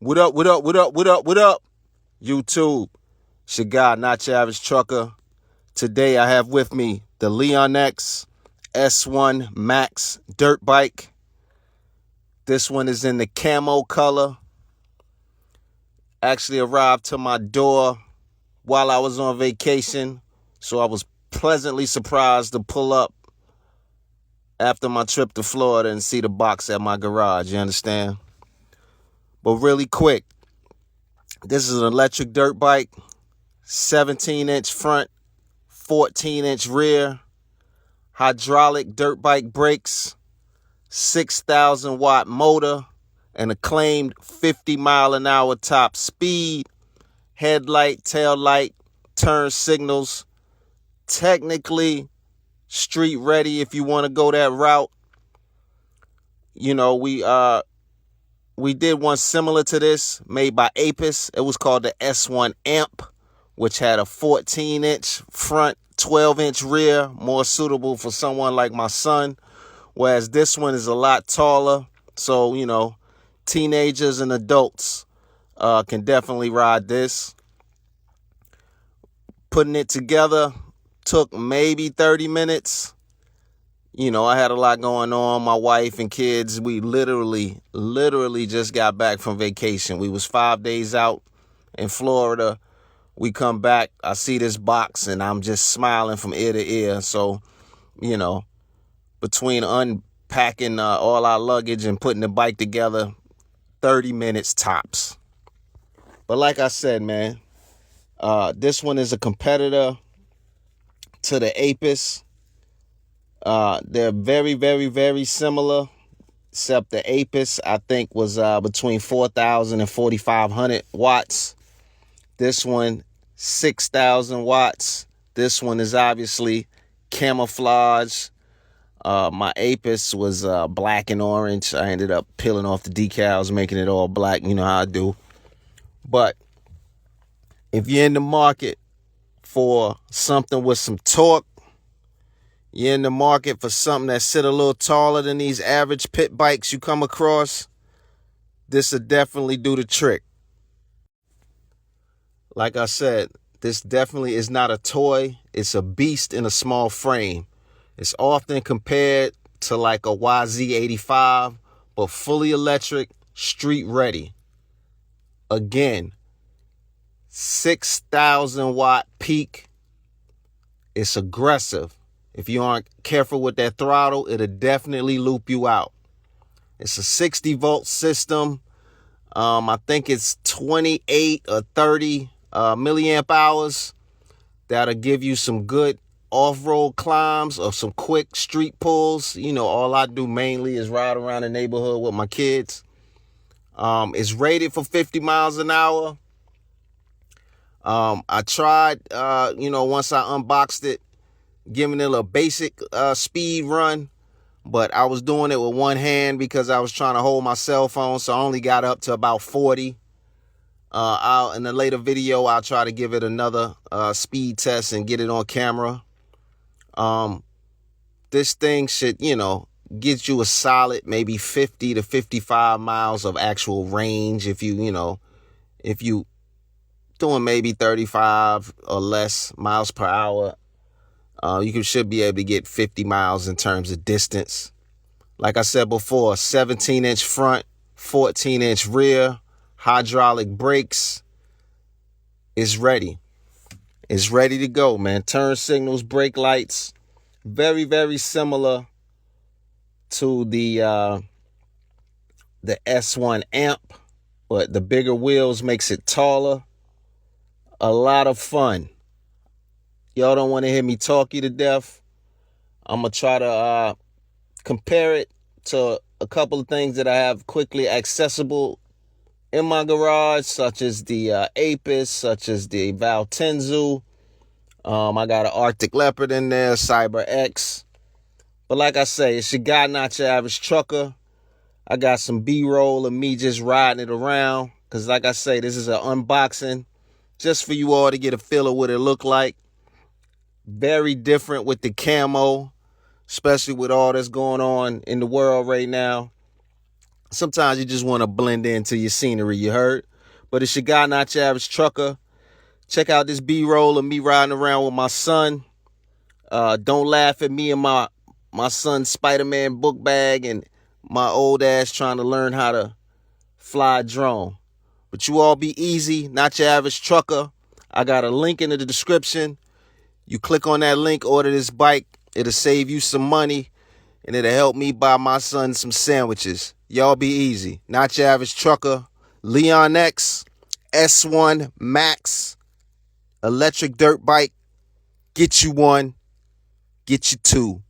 What up, what up, what up, what up, what up? YouTube, it's your guy, not your average trucker. Today I have with me the Leonx S1 Max dirt bike. This one is in the camo color. Actually arrived to my door while I was on vacation, so I was pleasantly surprised to pull up after my trip to Florida and see the box at my garage, you understand? But really quick, this is an electric dirt bike, 17-inch front, 14-inch rear, hydraulic dirt bike brakes, 6,000 watt motor, and a claimed 50-mile-an-hour top speed, headlight, tail light, turn signals, technically street ready if you want to go that route. You know, we did one similar to this made by Ebike. It was called the S1 Amp, which had a 14-inch front, 12-inch rear, more suitable for someone like my son, whereas this one is a lot taller. So, you know, teenagers and adults can definitely ride this. Putting it together took maybe 30 minutes. You know, I had a lot going on. My wife and kids, we literally just got back from vacation. We was 5 days out in Florida. We come back, I see this box, and I'm just smiling from ear to ear. So, you know, between unpacking all our luggage and putting the bike together, 30 minutes tops. But like I said, man, this one is a competitor to the Ebike. They're very, very, very similar, except the Ebike, I think, was between 4,000 and 4,500 watts. This one, 6,000 watts. This one is obviously camouflage. My Ebike was black and orange. I ended up peeling off the decals, making it all black. You know how I do. But if you're in the market for something with some torque, you're in the market for something that sit a little taller than these average pit bikes you come across, this will definitely do the trick. Like I said, this definitely is not a toy. It's a beast in a small frame. It's often compared to like a YZ85, but fully electric, street ready. Again, 6,000 watt peak. It's aggressive. If you aren't careful with that throttle, it'll definitely loop you out. It's a 60 volt system. I think it's 28 or 30 milliamp hours. That'll give you some good off-road climbs or some quick street pulls. You know, all I do mainly is ride around the neighborhood with my kids. It's rated for 50 miles an hour. I tried, once I unboxed it, giving it a basic speed run, but I was doing it with one hand because I was trying to hold my cell phone, so I only got up to about 40. In a later video, I'll try to give it another speed test and get it on camera. This thing should, get you a solid maybe 50 to 55 miles of actual range if you doing maybe 35 or less miles per hour. You should be able to get 50 miles in terms of distance. Like I said before, 17-inch front, 14-inch rear, hydraulic brakes. It's ready. It's ready to go, man. Turn signals, brake lights. Very, very similar to the S1 Amp, but the bigger wheels makes it taller. A lot of fun. Y'all don't want to hear me talk you to death. I'm going to try to compare it to a couple of things that I have quickly accessible in my garage, such as the Ebike, such as the Valtenzu. I got an Arctic Leopard in there, Cyber X. But like I say, it's your guy, not your average trucker. I got some B-roll of me just riding it around. Because like I say, this is an unboxing just for you all to get a feel of what it looked like. Very different with the camo, especially with all that's going on in the world right now. Sometimes you just want to blend into your scenery, you heard? But it's your guy, not your average trucker. Check out this B-roll of me riding around with my son. Don't laugh at me and my son's Spider-Man book bag and my old ass trying to learn how to fly a drone. But you all be easy, not your average trucker. I got a link in the description. You click on that link, order this bike. It'll save you some money, and it'll help me buy my son some sandwiches. Y'all be easy, not your average trucker. Leonx S1 Max, electric dirt bike. Get you one, get you two.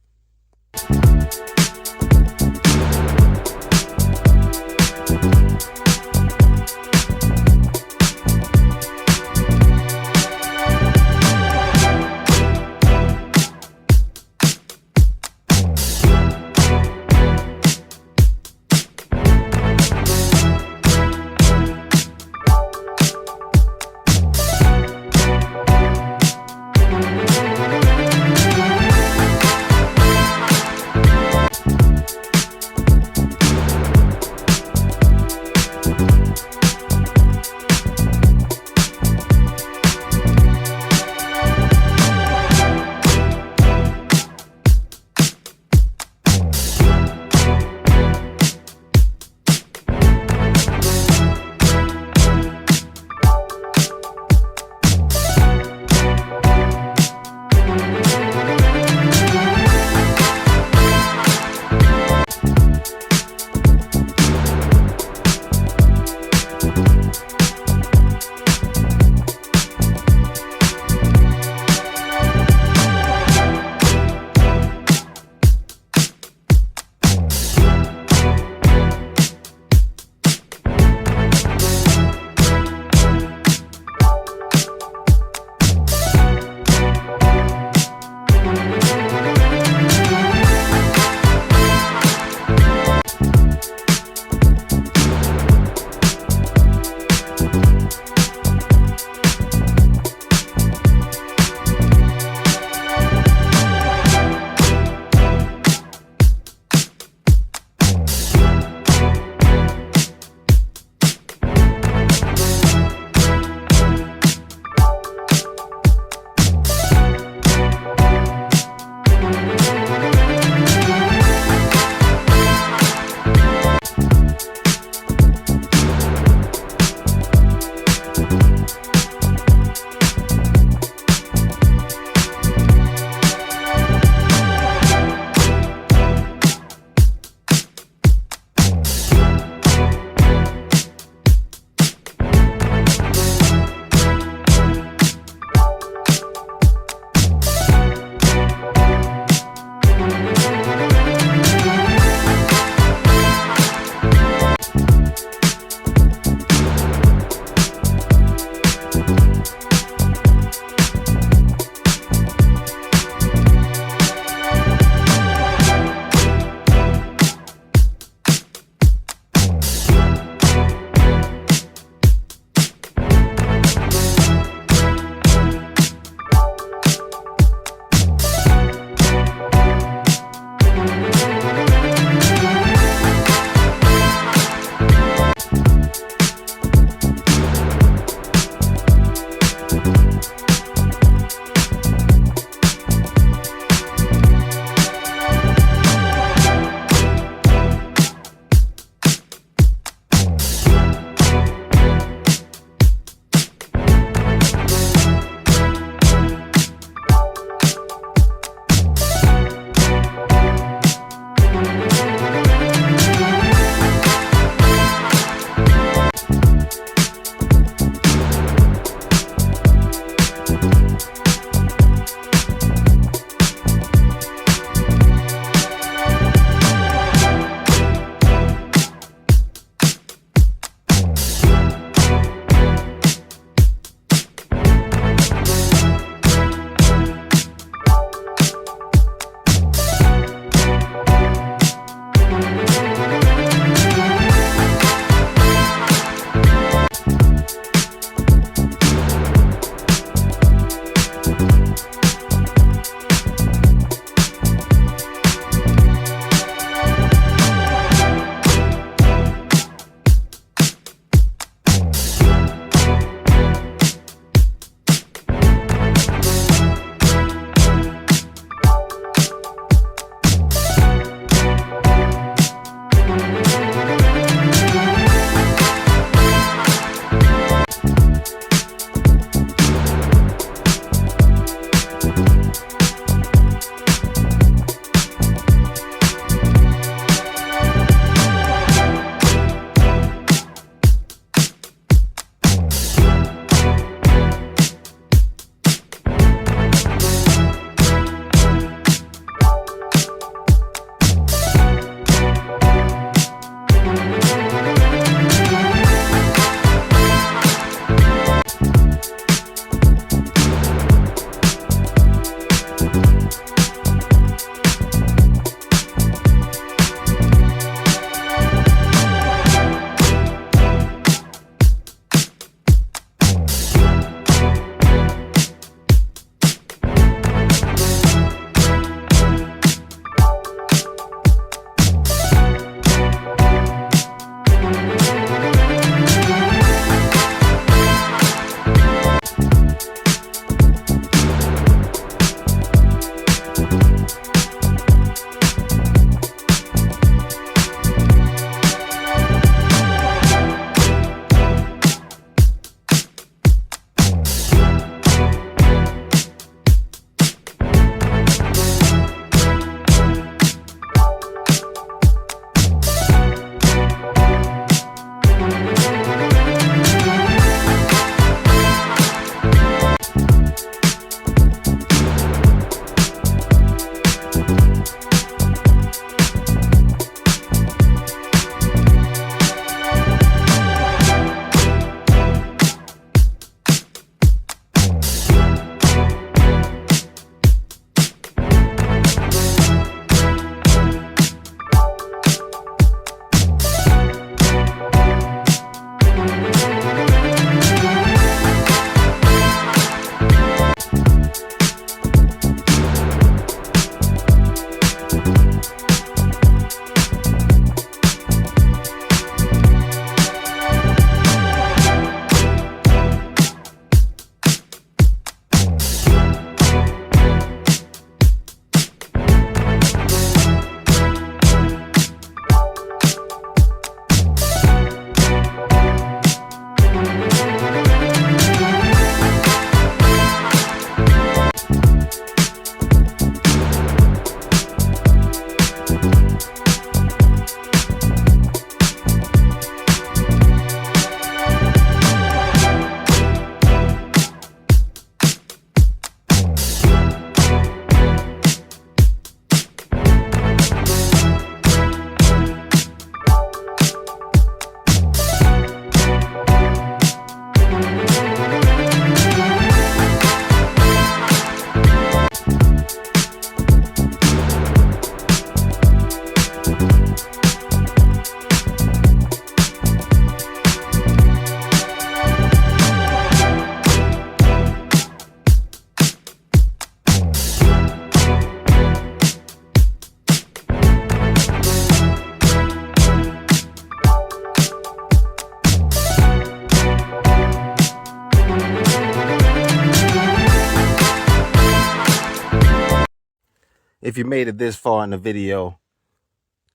If you made it this far in the video,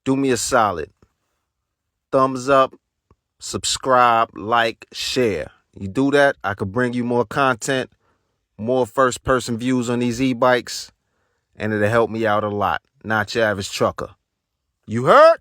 do me a solid. Thumbs up, subscribe, like, share. You do that, I could bring you more content, more first-person views on these e-bikes, and it'll help me out a lot. Not your average trucker. You heard?